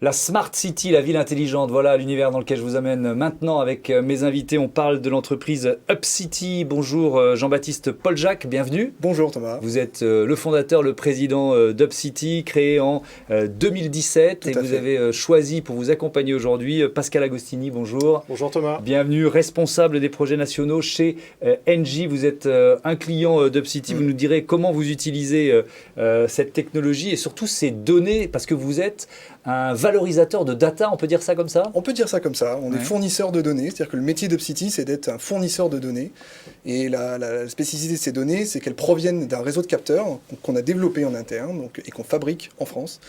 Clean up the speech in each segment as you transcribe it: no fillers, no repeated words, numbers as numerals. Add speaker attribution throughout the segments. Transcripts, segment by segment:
Speaker 1: La Smart City, la ville intelligente, voilà l'univers dans lequel je vous amène maintenant avec mes invités. On parle de l'entreprise UpCity. Bonjour Jean-Baptiste Paul-Jacques, bienvenue.
Speaker 2: Bonjour Thomas.
Speaker 1: Vous êtes le fondateur, le président d'UpCity, créé en 2017.
Speaker 2: Tout
Speaker 1: et
Speaker 2: à
Speaker 1: vous
Speaker 2: fait.
Speaker 1: avez choisi pour vous accompagner aujourd'hui Pascal Agostini, bonjour.
Speaker 3: Bonjour Thomas.
Speaker 1: Bienvenue, responsable des projets nationaux chez Engie. Vous êtes un client d'UpCity. Vous nous direz comment vous utilisez cette technologie et surtout ces données, parce que vous êtes un valorisateur de data, on peut dire ça comme ça?
Speaker 2: On peut dire ça comme ça, on est fournisseur de données, c'est-à-dire que le métier d'UpCity, c'est d'être un fournisseur de données. Et la spécificité de ces données, c'est qu'elles proviennent d'un réseau de capteurs qu'on a développé en interne et qu'on fabrique en France.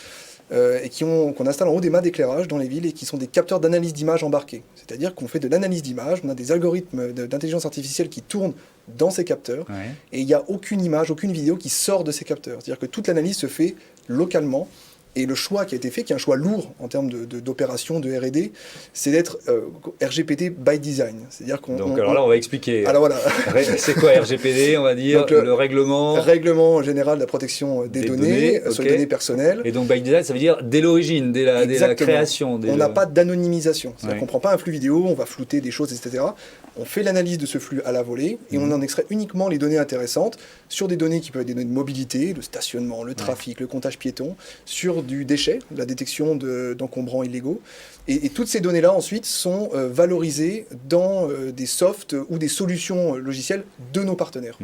Speaker 2: Et qu'on installe en haut des mâts d'éclairage dans les villes et qui sont des capteurs d'analyse d'images embarqués. C'est-à-dire qu'on fait de l'analyse d'images, on a des algorithmes d'intelligence artificielle qui tournent dans ces capteurs, et il n'y a aucune image, aucune vidéo qui sort de ces capteurs. C'est-à-dire que toute l'analyse se fait localement. Et le choix qui a été fait, qui est un choix lourd en termes d'opération, de R&D, c'est d'être RGPD by design. C'est-à-dire qu'on.
Speaker 1: Donc alors là, on va expliquer.
Speaker 2: Alors voilà.
Speaker 1: C'est quoi RGPD, on va dire,
Speaker 2: donc,
Speaker 1: le règlement.
Speaker 2: Règlement général de la protection des données, sur les données personnelles.
Speaker 1: Et donc by design, ça veut dire dès l'origine, dès la création.
Speaker 2: On n'a pas d'anonymisation. C'est-à-dire qu'on ne prend pas un flux vidéo, on va flouter des choses, etc. On fait l'analyse de ce flux à la volée et on en extrait uniquement les données intéressantes sur des données qui peuvent être des données de mobilité, le stationnement, le trafic, le comptage piéton, sur du déchet, la détection d'encombrants illégaux. Et toutes ces données-là, ensuite, sont valorisées dans des softs ou des solutions logicielles de nos partenaires.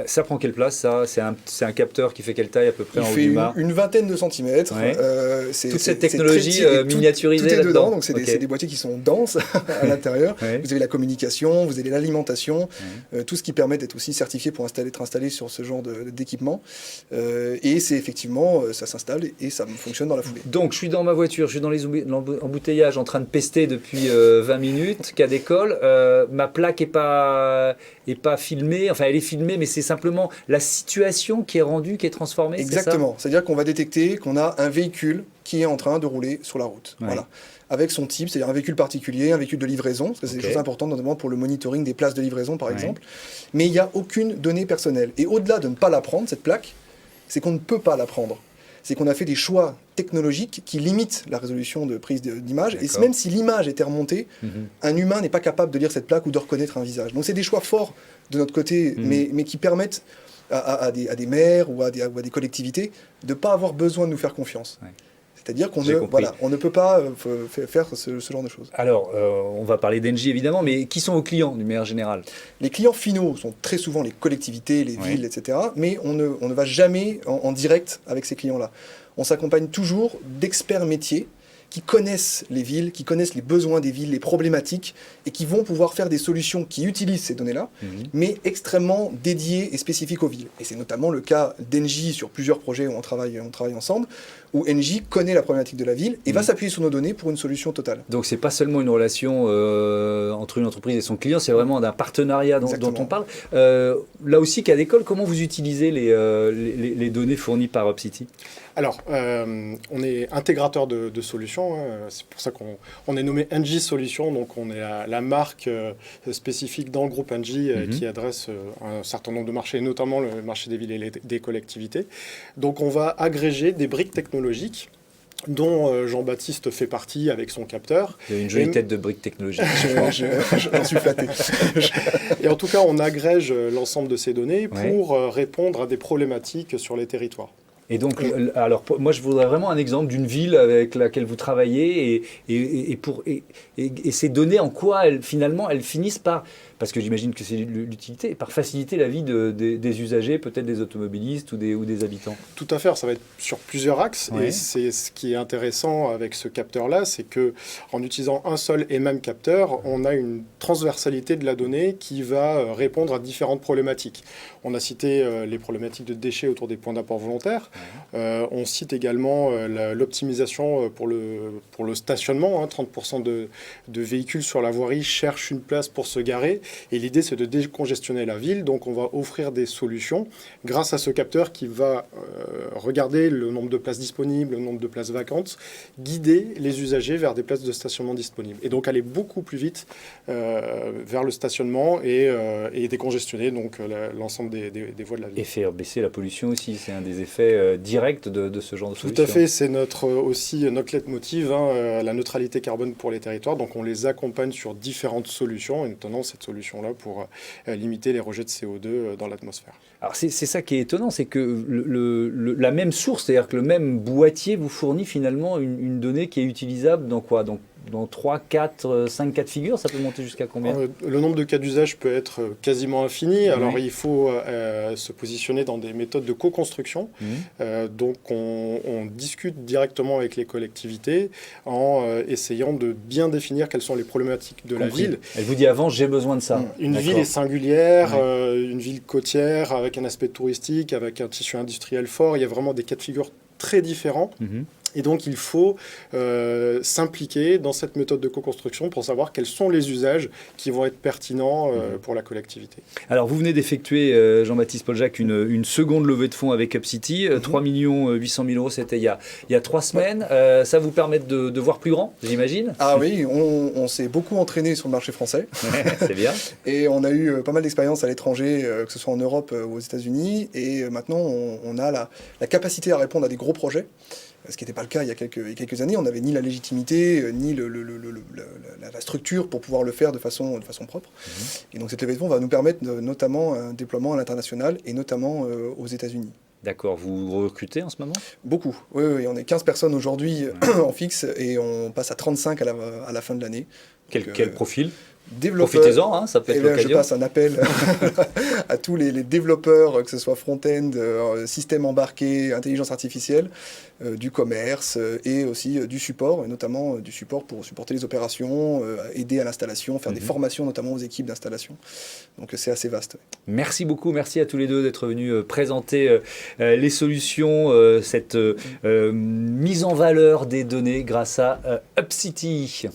Speaker 1: Ça prend quelle place, ça? C'est un capteur qui fait quelle taille à peu près en haut
Speaker 2: du
Speaker 1: mât?
Speaker 2: une vingtaine de centimètres.
Speaker 1: Toute cette technologie miniaturisée
Speaker 2: tout est
Speaker 1: là-dedans.
Speaker 2: dedans, donc c'est des boîtiers qui sont denses à l'intérieur. Vous avez la communication, vous avez l'alimentation, tout ce qui permet d'être aussi certifié pour être installé sur ce genre d'équipement. Et c'est effectivement, ça s'installe et ça fonctionne dans la foulée.
Speaker 1: Donc je suis dans ma voiture, je suis dans les embouteillages en train de pester depuis 20 minutes, cas d'école. Ma plaque est pas filmée, enfin elle est filmée, mais c'est simplement la situation qui est rendue, qui est transformée.
Speaker 2: Exactement. C'est-à-dire qu'on va détecter qu'on a un véhicule qui est en train de rouler sur la route. Voilà. Avec son type, c'est-à-dire un véhicule particulier, un véhicule de livraison, parce que c'est des choses importantes, notamment pour le monitoring des places de livraison, par exemple. Mais il n'y a aucune donnée personnelle. Et au-delà de ne pas la prendre, cette plaque, c'est qu'on ne peut pas la prendre. C'est qu'on a fait des choix technologiques qui limitent la résolution de prise d'image. Et même si l'image était remontée, un humain n'est pas capable de lire cette plaque ou de reconnaître un visage. Donc c'est des choix forts de notre côté, mais qui permettent à des maires ou à des collectivités de ne pas avoir besoin de nous faire confiance. C'est-à-dire qu'on ne peut pas faire ce genre de choses.
Speaker 1: Alors, on va parler d'Engie évidemment, mais qui sont vos clients d'une manière générale?
Speaker 2: Les clients finaux sont très souvent les collectivités, les villes, etc. Mais on ne va jamais en direct avec ces clients-là. On s'accompagne toujours d'experts métiers qui connaissent les villes, qui connaissent les besoins des villes, les problématiques, et qui vont pouvoir faire des solutions qui utilisent ces données-là, mais extrêmement dédiées et spécifiques aux villes. Et c'est notamment le cas d'Engie sur plusieurs projets où on travaille ensemble, où Engie connaît la problématique de la ville et va s'appuyer sur nos données pour une solution totale.
Speaker 1: Donc c'est pas seulement une relation entre une entreprise et son client, c'est vraiment d'un partenariat dont on parle. Là aussi, cas d'école, comment vous utilisez les données fournies par UpCity?
Speaker 3: Alors, on est intégrateur de solutions, c'est pour ça qu'on est nommé Engie Solutions, donc on est la marque spécifique dans le groupe Engie qui adresse un certain nombre de marchés, notamment le marché des villes et des collectivités. Donc on va agréger des briques technologiques dont Jean-Baptiste fait partie avec son capteur.
Speaker 1: Il y a une jolie tête de brique technologique.
Speaker 2: J'en suis flatté.
Speaker 3: Et en tout cas, on agrège l'ensemble de ces données pour répondre à des problématiques sur les territoires.
Speaker 1: Et donc, alors, moi, je voudrais vraiment un exemple d'une ville avec laquelle vous travaillez et ces données, en quoi elles finissent par, parce que j'imagine que c'est l'utilité, par faciliter la vie des usagers, peut-être des automobilistes ou des habitants.
Speaker 3: Tout à fait, ça va être sur plusieurs axes. Et c'est ce qui est intéressant avec ce capteur-là, c'est qu'en utilisant un seul et même capteur, on a une transversalité de la donnée qui va répondre à différentes problématiques. On a cité les problématiques de déchets autour des points d'apport volontaires. On cite également l'optimisation pour le stationnement. 30% de véhicules sur la voirie cherchent une place pour se garer. Et l'idée, c'est de décongestionner la ville. Donc, on va offrir des solutions grâce à ce capteur qui va regarder le nombre de places disponibles, le nombre de places vacantes, guider les usagers vers des places de stationnement disponibles. Et donc aller beaucoup plus vite vers le stationnement et décongestionner donc l'ensemble des voies de la ville.
Speaker 1: Et faire baisser la pollution aussi, c'est un des effets directs de ce genre de solution.
Speaker 3: Tout à fait, c'est aussi notre leitmotiv, la neutralité carbone pour les territoires. Donc on les accompagne sur différentes solutions, et notamment cette solution-là pour limiter les rejets de CO2 dans l'atmosphère.
Speaker 1: Alors c'est ça qui est étonnant, c'est que la même source, c'est-à-dire que le même boîtier vous fournit finalement une donnée qui est utilisable dans quoi? Donc, dans 3, 4, 5 cas de figure, ça peut monter jusqu'à combien?
Speaker 3: Le nombre de cas d'usage peut être quasiment infini. Oui. Alors il faut se positionner dans des méthodes de co-construction. Donc on discute directement avec les collectivités en essayant de bien définir quelles sont les problématiques de la ville.
Speaker 1: Elle vous dit avant, j'ai besoin de ça.
Speaker 3: Une ville est singulière, une ville côtière avec un aspect touristique, avec un tissu industriel fort. Il y a vraiment des cas de figure très différents. Et donc, il faut s'impliquer dans cette méthode de co-construction pour savoir quels sont les usages qui vont être pertinents pour la collectivité.
Speaker 1: Alors, vous venez d'effectuer, Jean-Baptiste Poljac, une seconde levée de fonds avec UpCity. 3 800 000 €, c'était il y a 3 semaines. Ça vous permet de voir plus grand, j'imagine?
Speaker 2: Ah oui, on s'est beaucoup entraîné sur le marché français.
Speaker 1: C'est bien.
Speaker 2: Et on a eu pas mal d'expériences à l'étranger, que ce soit en Europe ou aux États-Unis. Et maintenant, on a la capacité à répondre à des gros projets. Ce qui n'était pas le cas il y a quelques années. On n'avait ni la légitimité, ni la structure pour pouvoir le faire de façon propre. Et donc cette levée de fonds va nous permettre notamment un déploiement à l'international et notamment aux États-Unis.
Speaker 1: D'accord. Vous recrutez en ce moment?
Speaker 2: Beaucoup. Oui, on est 15 personnes aujourd'hui en fixe et on passe à 35 à la fin de l'année.
Speaker 1: Quel profil?
Speaker 2: Profitez-en,
Speaker 1: ça peut être l'occasion.
Speaker 2: Je passe un appel à tous les développeurs, que ce soit front-end, système embarqué, intelligence artificielle, du commerce et aussi du support, et notamment du support pour supporter les opérations, aider à l'installation, faire des formations notamment aux équipes d'installation. Donc c'est assez vaste.
Speaker 1: Merci beaucoup, merci à tous les deux d'être venus présenter les solutions, cette mise en valeur des données grâce à UpCity.